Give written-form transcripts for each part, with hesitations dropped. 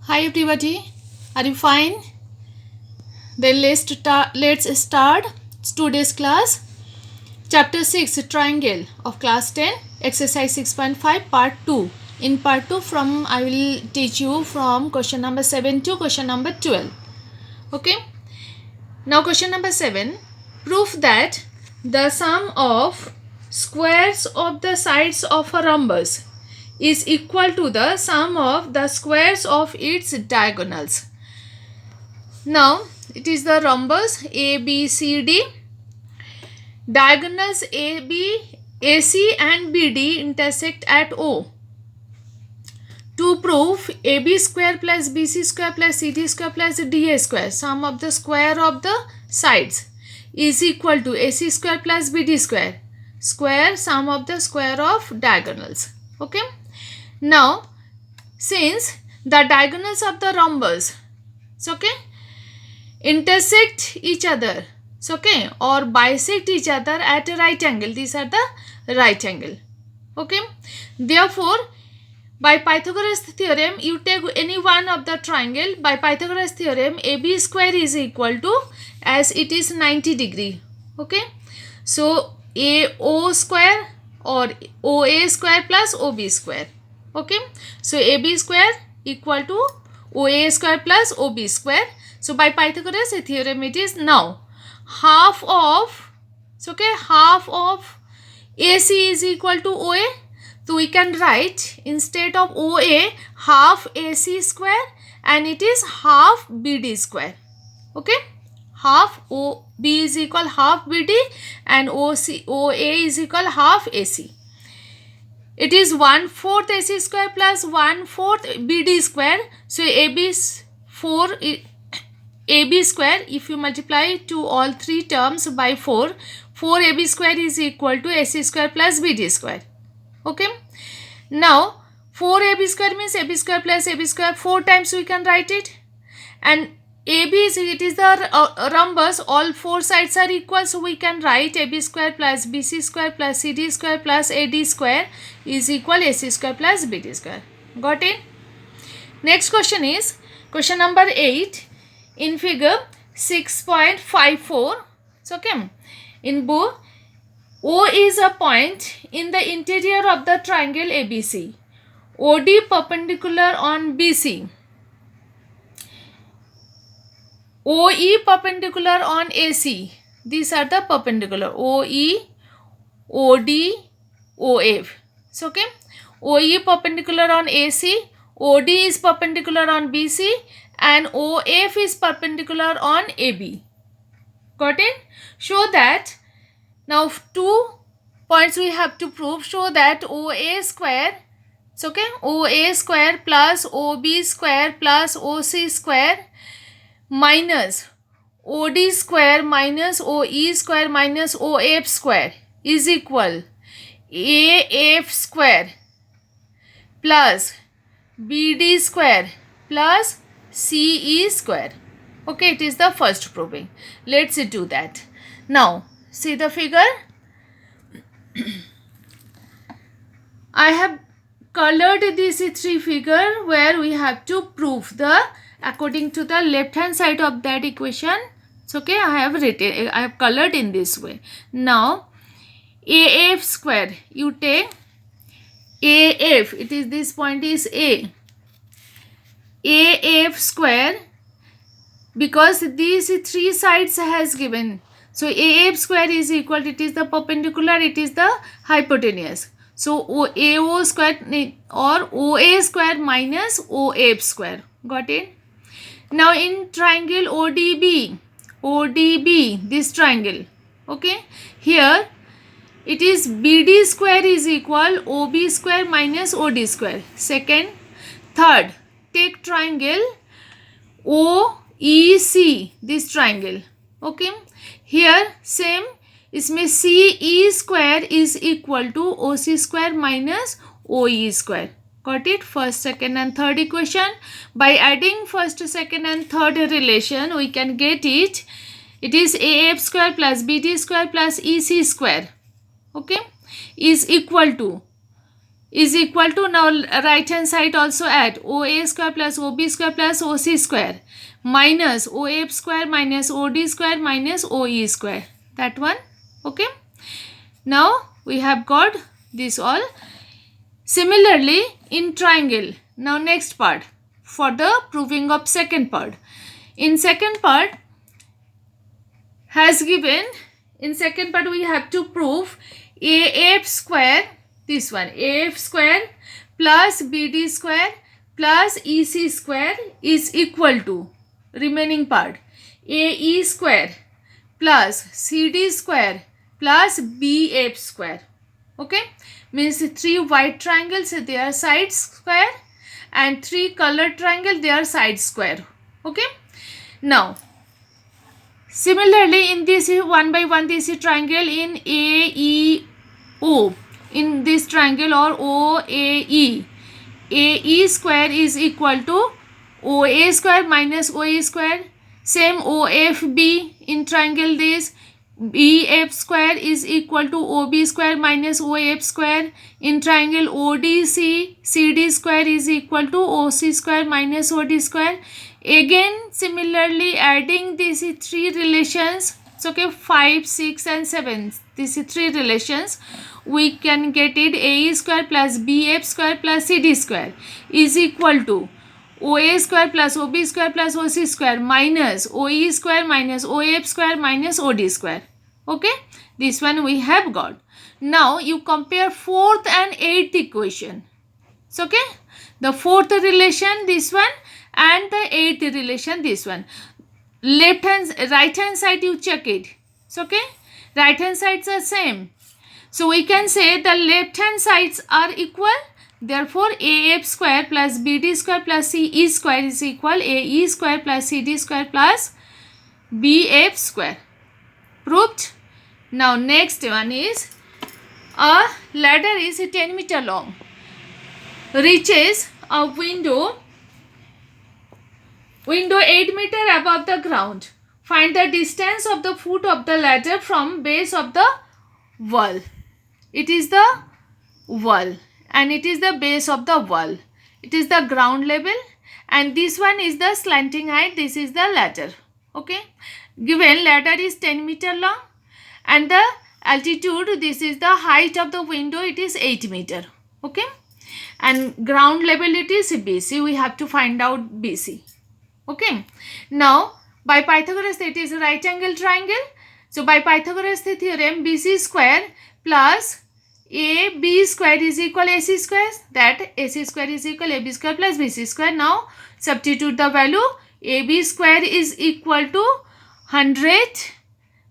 Hi everybody, are you fine? Then let's start today's class. Chapter 6 Triangle of class 10 exercise 6.5 part 2. In part 2 I will teach you from question number 7 to question number 12. Okay. Now question number 7. Prove that the sum of squares of the sides of a rhombus is equal to the sum of the squares of its diagonals. Now it is the rhombus ABCD. Diagonals AB, AC and BD intersect at O. To prove AB square plus BC square plus CD square plus DA square, sum of the square of the sides is equal to AC square plus BD square, square sum of the square of diagonals. Okay. Now since the diagonals of the rhombus, intersect each other, or bisect each other at a right angle, these are the right angle. Okay. Therefore, by Pythagoras theorem, you take any one of the triangle. By Pythagoras theorem, AB square is equal to, as it is 90 degree. Okay. So AO square or OA square plus OB square. Okay. So AB square equal to OA square plus OB square. So by Pythagoras theorem, it is now half of AC is equal to OA. So we can write instead of OA half AC square, and it is half BD square. Okay. Half OB is equal half BD and OA is equal half AC. It is 1/4 AC square plus 1/4 BD square. So AB square, if you multiply to all three terms by 4 AB square is equal to AC square plus BD square. Okay. Now 4 AB square means AB square plus AB square, 4 times we can write it, and AB is the rhombus, all four sides are equal, so we can write AB square plus BC square plus CD square plus AD square is equal AC square plus BD square. Got it? Next question is question number 8 in figure 6.54. In both O is a point in the interior of the triangle ABC. OD perpendicular on BC. OE perpendicular on AC. These are the perpendicular. OE, OD, OF. OE perpendicular on AC, OD is perpendicular on BC, and OF is perpendicular on AB. Got it? Show that. Now 2 points we have to prove. Show that OA square, OA square plus OB square plus OC square minus OD square minus OE square minus OF square is equal AF square plus BD square plus CE square. Okay, it is the first proving. Let's do that. Now see the figure. I have colored this three figure where we have to prove the according to the left hand side of that equation. It's okay. I have colored in this way. Now AF square, you take AF, it is this point is A. AF square, because these three sides has given, so AF square is equal, it is the perpendicular, it is the hypotenuse. So AO square or OA square minus OF square. Got it? Now in triangle ODB, this triangle, okay, here it is BD square is equal OB square minus OD square. Second, third, take triangle OEC, this triangle. Okay, here same, इसमें CE square is equal to OC square minus OE square. Got it? First, second and third equation. By adding first, second and third relation, we can get it. It is AF square plus BD square plus EC square. Okay, is equal to is equal to, now right hand side also add, OA square plus OB square plus OC square minus OF square minus OD square minus OE square, that one. Okay, now we have got this all. Similarly in triangle, now next part for the proving of second part. In second part has given, in second part we have to prove AF square, this one, AF square plus BD square plus EC square is equal to, remaining part, AE square plus CD square plus BF square. Okay, means 3 white triangles, their sides square, and 3 colored triangle, their sides square. Okay, now similarly in this 1 by 1 this triangle in AEO, in this triangle or OAE, AE square is equal to OA square minus OE square. Same OFB in triangle this, BF square is equal to OB square minus OF square. In triangle ODC, CD square is equal to OC square minus OD square. Again similarly adding these 3 relations, so okay, 5, 6 and 7, these 3 relations, we can get it, AE square plus BF square plus CD square is equal to OA square plus OB square plus OC square minus OE square minus OF square minus OD square. Okay, this one we have got. Now you compare 4th and 8th equation. So okay, the 4th relation this one and the 8th relation this one. Left hand, right hand side you check it. So okay, right hand sides are same. So we can say the left hand sides are equal. Therefore, AF square plus BD square plus CE square is equal AE square plus CD square plus BF square. Proved. Now next one is, a ladder is 10 meter long, reaches a window 8 meter above the ground. Find the distance of the foot of the ladder from base of the wall. It is the wall and it is the base of the wall. It is the ground level and this one is the slanting height. This is the ladder. Okay, given ladder is 10 meter long and the altitude, this is the height of the window, it is 8 meter. Okay, and ground level it is BC. We have to find out BC. Okay, now by Pythagoras it is a right angle triangle. So by Pythagoras theorem, BC square plus AB square is equal AC square, that AC square is equal AB square plus BC square. Now substitute the value, AB square is equal to 100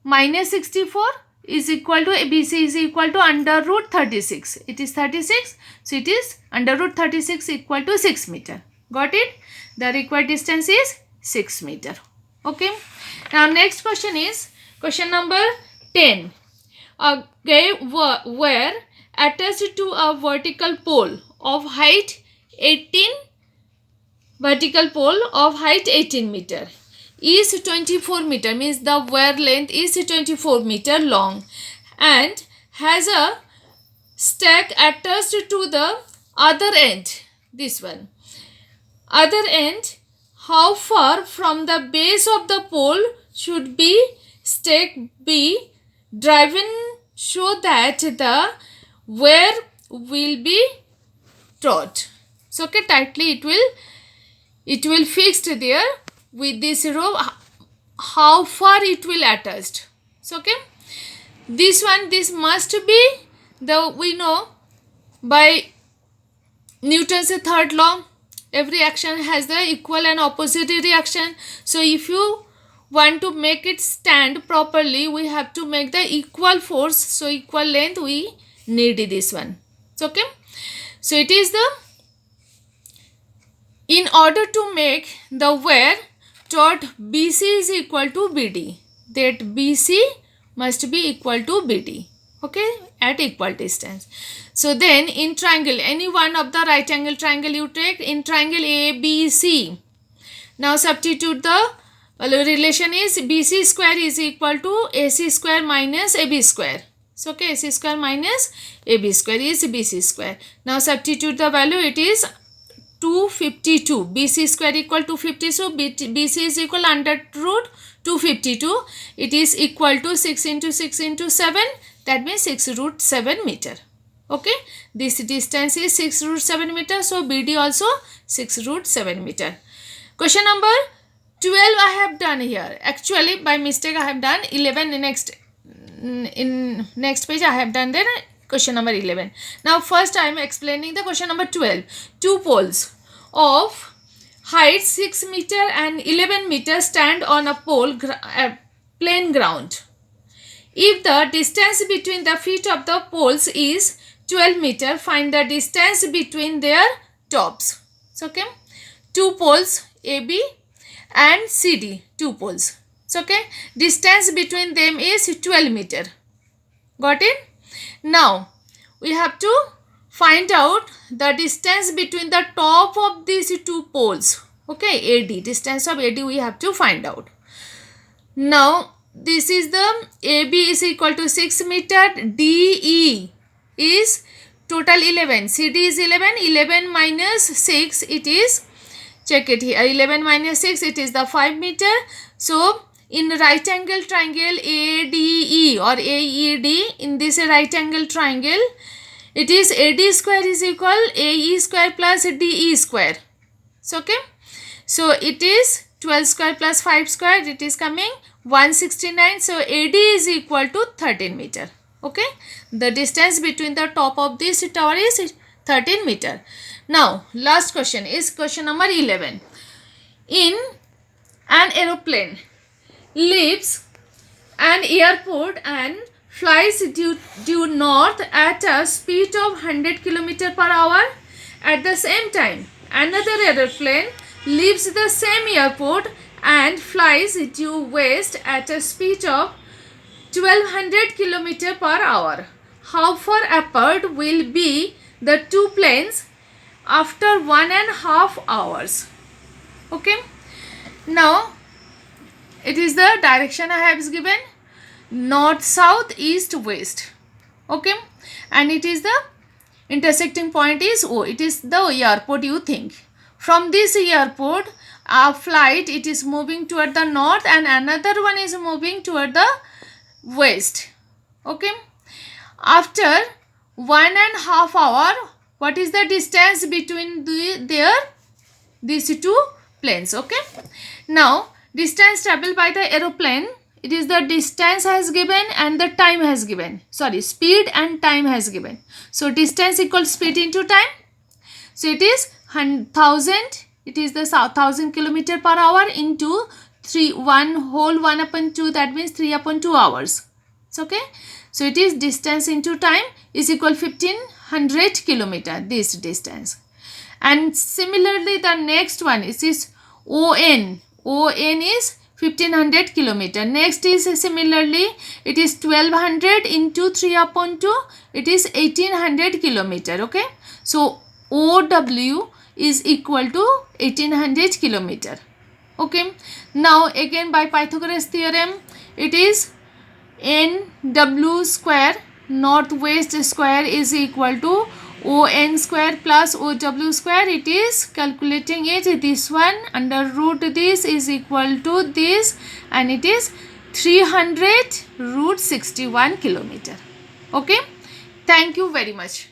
minus 64 is equal to BC is equal to under root 36. It is 36. So it is under root 36 equal to 6 meter. Got it? The required distance is 6 meter. Okay. Now next question is question number 10. A guy were attached to a vertical pole of height 18 meter is 24 meter, means the wire length is 24 meter long and has a stack attached to the other end, this one. Other end, how far from the base of the pole should be stack be driven so that the wire will be taut. So okay, tightly it will fixed there with this rope, how far it will attached. So okay, this one, this must be the, we know by Newton's third law, every action has the equal and opposite reaction. So if you want to make it stand properly, we have to make the equal force, so equal length we need this one. So okay, so it is the, in order to make the wire taut, BC is equal to BD, that BC must be equal to BD. Okay, at equal distance. So then in triangle, any one of the right angle triangle you take, in triangle ABC, now substitute the relation is BC square is equal to AC square minus AB square. So okay, AC square minus AB square is BC square. Now substitute the value. It is 252. BC square equal to 52. BC is equal under root 252. It is equal to 6 into 6 into 7. That means 6 root 7 meter. Okay. This distance is 6 root 7 meter. So BD also 6 root 7 meter. Question number 12 I have done here. Actually by mistake I have done 11 in next page I have done then question number 11. Now first I am explaining the question number 12. Two poles of height 6 meter and 11 meter stand on a plain ground. If the distance between the feet of the poles is 12 meter, find the distance between their tops. So okay, two poles AB and CD, two poles. So okay, distance between them is 12 meter. Got it? Now we have to find out the distance between the top of these two poles. Okay, AD, distance of AD we have to find out. Now this is the AB is equal to 6 meter, DE is total 11, CD is 11, 11 minus 6 it is, check it here, 11 minus 6 it is the 5 meter. So in right angle triangle ADE or AED, in this right angle triangle, it is AD square is equal AE square plus DE square. So okay, so it is 12 square plus 5 square, it is coming 169. So AD is equal to 13 meter. Okay, the distance between the top of this tower is 13 meter. Now last question is question number 11. In an aeroplane leaves an airport and flies due north at a speed of 100 km per hour. At the same time, another aeroplane leaves the same airport and flies due west at a speed of 1200 km per hour. How far apart will be the two planes after 1.5 hours? Okay. Now it is the direction I have given, north, south, east, west. Okay, and it is the intersecting point is O. It is the airport you think. From this airport, a flight it is moving toward the north and another one is moving toward the west. Okay, after 1.5 hour, what is the distance between these two planes? Okay, now distance traveled by the aeroplane, it is the distance has given and the time has given. Sorry, speed and time has given. So distance equals speed into time. So it is 1000. It is the 1000 km per hour into 1/2. That means 3/2 hours. So okay. So it is distance into time is equal 1500 km. This distance. And similarly, the next one is ON. ON is 1500 km. Next is similarly, it is 1200 into 3/2. It is 1800 km. Okay. So OW is equal to 1800 km. Okay. Now again by Pythagoras theorem, it is NW square northwest square is equal to ON square plus OW square. It is calculating it, this one under root this is equal to this, and it is 300 root 61 km. Okay, thank you very much.